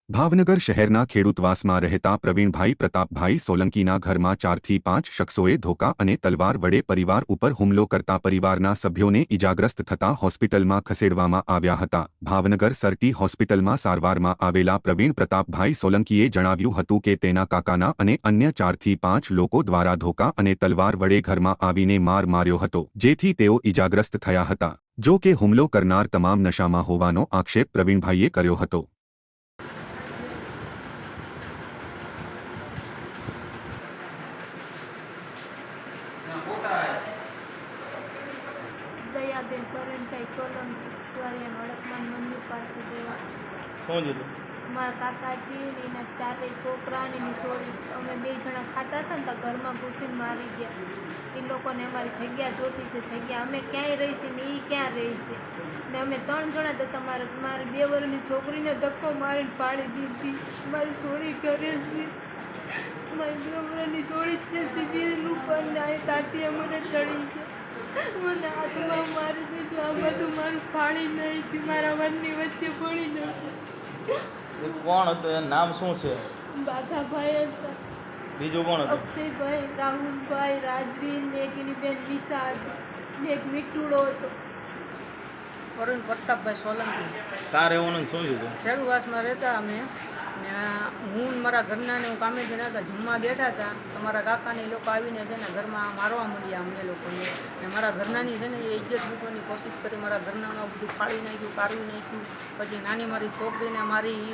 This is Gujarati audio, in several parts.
ભાવનગર શહેરના ખેડૂતવાસમાં રહેતા પ્રવીણભાઈ પ્રતાપભાઈ સોલંકીના ઘરમાં 4 થી 5 શખ્સોએ ધોકા અને તલવાર વડે પરિવાર ઉપર હુમલો કરતા પરિવારના સભ્યોને ઇજાગ્રસ્ત થતા હોસ્પિટલમાં ખસેડવામાં આવ્યા હતા। ભાવનગર સરટી હોસ્પિટલમાં સારવારમાં આવેલા પ્રવીણ પ્રતાપભાઈ સોલંકીએ જણાવ્યું હતું કે તેના કાકાના અને અન્ય 4 થી 5 લોકો દ્વારા ધોકા અને તલવાર વડે ઘરમાં આવીને માર માર્યો હતો, જેથી તેઓ ઇજાગ્રસ્ત થયા હતા। જો કે હુમલો કરનાર તમામ નશામાં હોવાનો આક્ષેપ પ્રવીણભાઈએ કર્યો હતો। દયાબેન કરણભાઈ સોલંકી દ્વારિયા હડકમાન મંદિર પાછળ દેવા શું છે મારા કાકાજી ને એના 4 છોકરા ને એની સોળી અમે 2 જણા ખાતા હતા ને તો ઘરમાં ઘૂસીને મારી ગયા। એ લોકોને અમારી જગ્યા જોતી છે, જગ્યા અમે ક્યાંય રહીશું ને એ ક્યાં રહીશે ને અમે 3 જણા તો મારી 2 વર્ષની છોકરીને ધક્કો મારીને પાડી દીધી। મારી સોળી ઘરે છે, મારી 2 વર્ષની સોળી જ છે, સીજી ઉપર ને સાથે અમને ચડી ગયા, મને હાથમાં મારી દીધું। આ બધું મારું ફાળી નહીં, મારા વનની વચ્ચે પડી ગયું। કોણ હતું, એનું નામ શું છે? બાઘાભાઈ હતા, બીજું કોણ હતું? અક્ષયભાઈ, રાહુલભાઈ, રાજવીર ને એક એની બેન વિશા હતી ને એક મીઠુડો હતો। વરુણ પ્રતાપભાઈ સોલંકી કાર રહેવાનું શું છે? ખેડૂતવાસમાં રહેતા અમે ને હું ને મારા ઘરના ને હું કામે જઈને હતા, જમવા બેઠા હતા તો મારા કાકાને એ લોકો આવીને છે ને ઘરમાં મારવા મળ્યા અમને લોકોને ને મારા ઘરનાની છે ને એ ઇજ્જત લૂંટવાની કોશિશ કરી, મારા ઘરનાનું બધું ફાડી નાખ્યું, કાઢવી નાખ્યું। પછી નાની મારી છોકરીને મારી એ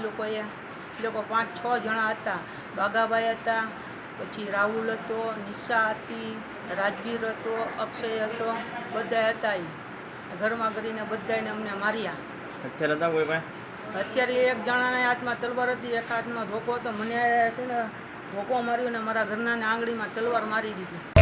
લોકો 5-6 જણા હતા, બાગાભાઈ હતા, પછી રાહુલ હતો, નિશા હતી, રાજવીર હતો, અક્ષય હતો, બધા હતા। એ ઘરમાં કરીને બધાને અમને માર્યા। અત્યારે હતા કોઈ ભાઈ? અત્યારે એક જણાના હાથમાં તલવાર હતી, એક હાથમાં ધોકો હતો, મને છે ને ધોકો માર્યો ને મારા ઘરનાને આંગળીમાં તલવાર મારી દીધી।